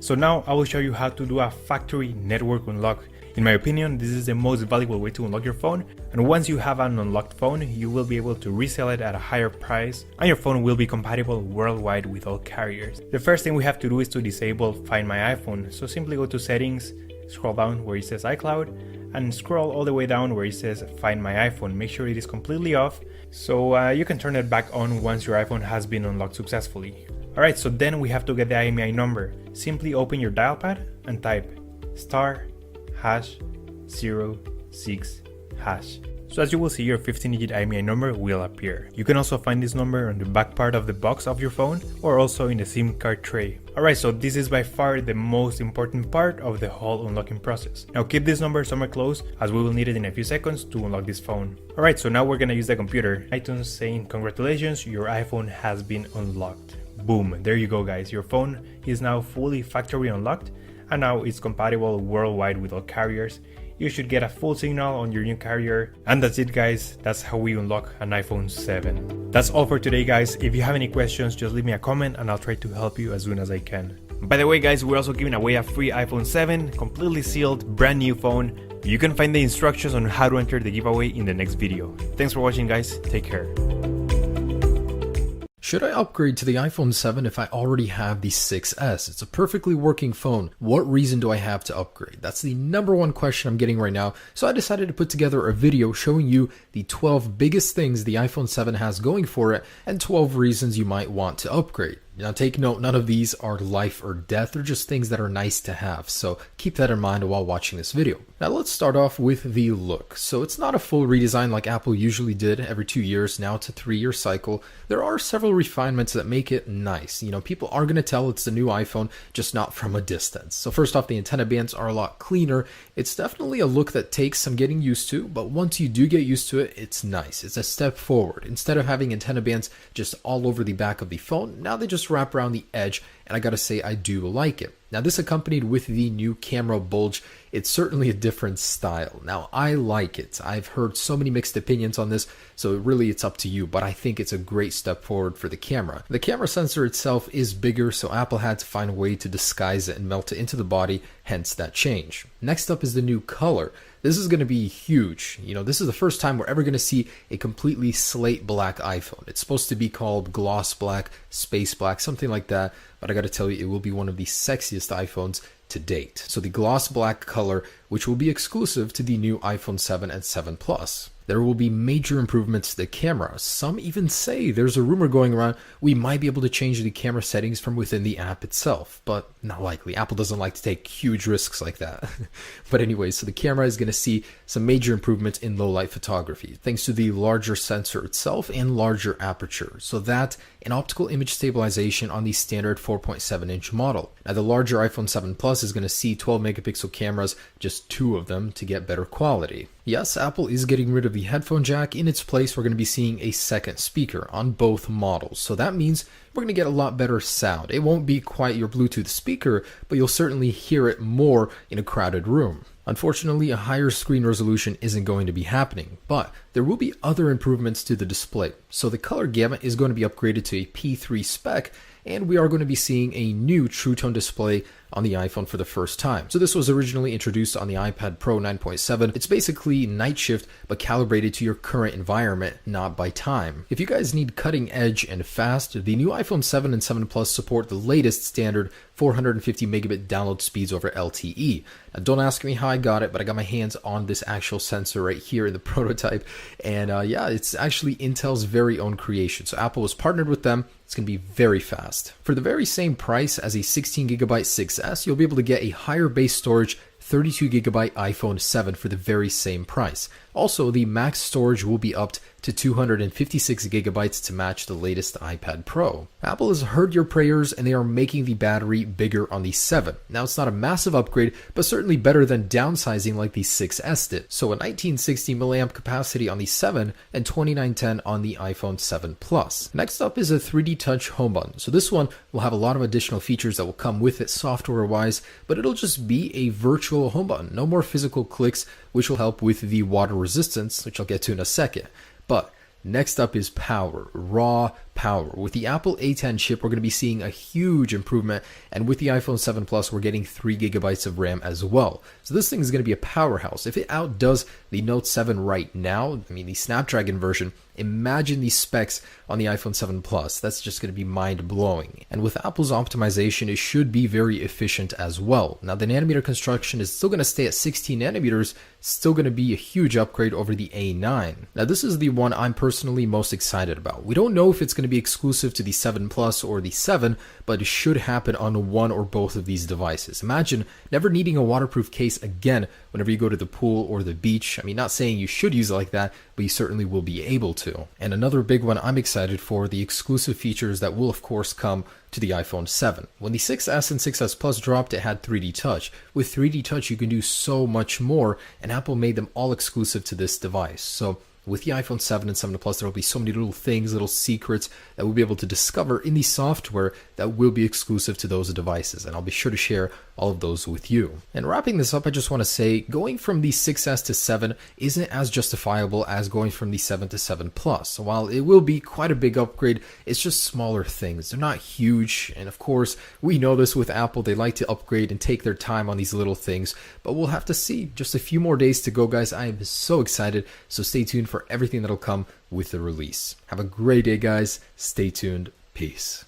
So now I will show you how to do a factory network unlock. In my opinion, this is the most valuable way to unlock your phone, and once you have an unlocked phone, you will be able to resell it at a higher price, and your phone will be compatible worldwide with all carriers. The first thing we have to do is to disable Find My iPhone, so simply go to Settings, scroll down where it says iCloud, and scroll all the way down where it says Find My iPhone. Make sure it is completely off, so you can turn it back on once your iPhone has been unlocked successfully. Alright, so then we have to get the IMEI number. Simply open your dial pad and type *#06#. So as you will see, your 15-digit IMEI number will appear. You can also find this number on the back part of the box of your phone or also in the SIM card tray. Alright, so this is by far the most important part of the whole unlocking process. Now keep this number somewhere close as we will need it in a few seconds to unlock this phone. Alright, so now we're gonna use the computer. iTunes saying congratulations, your iPhone has been unlocked. Boom, there you go guys, your phone is now fully factory unlocked and now it's compatible worldwide with all carriers. You should get a full signal on your new carrier. And that's it guys, that's how we unlock an iPhone 7. That's all for today guys. If you have any questions, just leave me a comment and I'll try to help you as soon as I can. By the way guys, we're also giving away a free iPhone 7, completely sealed, brand new phone. You can find the instructions on how to enter the giveaway in the next video. Thanks for watching guys, take care. Should I upgrade to the iPhone 7 if I already have the 6S? It's a perfectly working phone. What reason do I have to upgrade? That's the number one question I'm getting right now. So I decided to put together a video showing you the 12 biggest things the iPhone 7 has going for it and 12 reasons you might want to upgrade. Now take note, none of these are life or death, they're just things that are nice to have, so keep that in mind while watching this video. Now let's start off with the look. So it's not a full redesign like Apple usually did every 2 years, now it's a 3-year cycle. There are several refinements that make it nice. You know, people are going to tell it's the new iPhone, just not from a distance. So first off, the antenna bands are a lot cleaner. It's definitely a look that takes some getting used to, but once you do get used to it, it's nice. It's a step forward. Instead of having antenna bands just all over the back of the phone, now they just wrap around the edge, and I gotta say I do like it. Now this accompanied with the new camera bulge. It's certainly a different style. Now I like it. I've heard so many mixed opinions on this, so really it's up to you, but I think it's a great step forward for the camera. The camera sensor itself is bigger, so Apple had to find a way to disguise it and melt it into the body, hence that change. Next up is the new color. This is going to be huge. You know, this is the first time we're ever going to see a completely slate black iPhone. It's supposed to be called gloss black, space black, something like that, but I got to tell you, it will be one of the sexiest iPhones to date. So the gloss black color, which will be exclusive to the new iPhone 7 and 7 Plus. There will be major improvements to the camera. Some even say, there's a rumor going around, we might be able to change the camera settings from within the app itself, but not likely. Apple doesn't like to take huge risks like that. But anyway, so the camera is going to see some major improvements in low light photography, thanks to the larger sensor itself and larger aperture. So that and optical image stabilization on the standard 4.7-inch model. Now the larger iPhone 7 Plus is going to see 12 megapixel cameras, just 2 of them, to get better quality. Yes, Apple is getting rid of the headphone jack. In its place, we're going to be seeing a second speaker on both models. So that means we're going to get a lot better sound. It won't be quite your Bluetooth speaker, but you'll certainly hear it more in a crowded room. Unfortunately, a higher screen resolution isn't going to be happening, but there will be other improvements to the display. So the color gamut is going to be upgraded to a P3 spec, and we are going to be seeing a new True Tone display on the iPhone for the first time. So this was originally introduced on the iPad Pro 9.7. It's basically night shift, but calibrated to your current environment, not by time. If you guys need cutting edge and fast, the new iPhone 7 and 7 Plus support the latest standard 450 megabit download speeds over LTE. Now, don't ask me how I got it, but I got my hands on this actual sensor right here in the prototype. And yeah, it's actually Intel's very own creation. So Apple was partnered with them. It's going to be very fast. For the very same price as a 16 gigabyte 6S, you'll be able to get a higher base storage 32 gigabyte iPhone 7 for the very same price. Also, the max storage will be upped to 256 gigabytes to match the latest iPad Pro. Apple has heard your prayers and they are making the battery bigger on the 7. Now, it's not a massive upgrade, but certainly better than downsizing like the 6S did. So a 1960 mAh capacity on the 7 and 2910 on the iPhone 7 Plus. Next up is a 3D Touch home button. So this one will have a lot of additional features that will come with it software-wise, but it'll just be a virtual home button. No more physical clicks, which will help with the water resistance, which I'll get to in a second. But Next up is power, raw power. With the Apple A10 chip, we're going to be seeing a huge improvement, and with the iPhone 7 Plus, we're getting 3 gigabytes of RAM as well. So this thing is going to be a powerhouse. If it outdoes the Note 7 right now, I mean the Snapdragon version, imagine these specs on the iPhone 7 Plus. That's just going to be mind-blowing. And with Apple's optimization, it should be very efficient as well. Now, the nanometer construction is still going to stay at 16 nanometers, still going to be a huge upgrade over the A9. Now, this is the one I'm personally most excited about. We don't know if it's going to be exclusive to the 7 Plus or the 7, but it should happen on one or both of these devices. Imagine never needing a waterproof case again whenever you go to the pool or the beach. I mean, not saying you should use it like that, but you certainly will be able to. And another big one I'm excited for, the exclusive features that will of course come to the iPhone 7. When the 6S and 6S Plus dropped, it had 3D Touch. With 3D Touch, you can do so much more, and Apple made them all exclusive to this device. So with the iPhone 7 and 7 Plus, there will be so many little things, little secrets that we'll be able to discover in the software that will be exclusive to those devices, and I'll be sure to share all of those with you. And wrapping this up, I just want to say, going from the 6S to 7 isn't as justifiable as going from the 7 to 7 Plus. So while it will be quite a big upgrade, it's just smaller things. They're not huge, and of course, we know this with Apple, they like to upgrade and take their time on these little things, but we'll have to see. Just a few more days to go, guys. I am so excited, so stay tuned for everything that'll come with the release. Have a great day, guys. Stay tuned. Peace.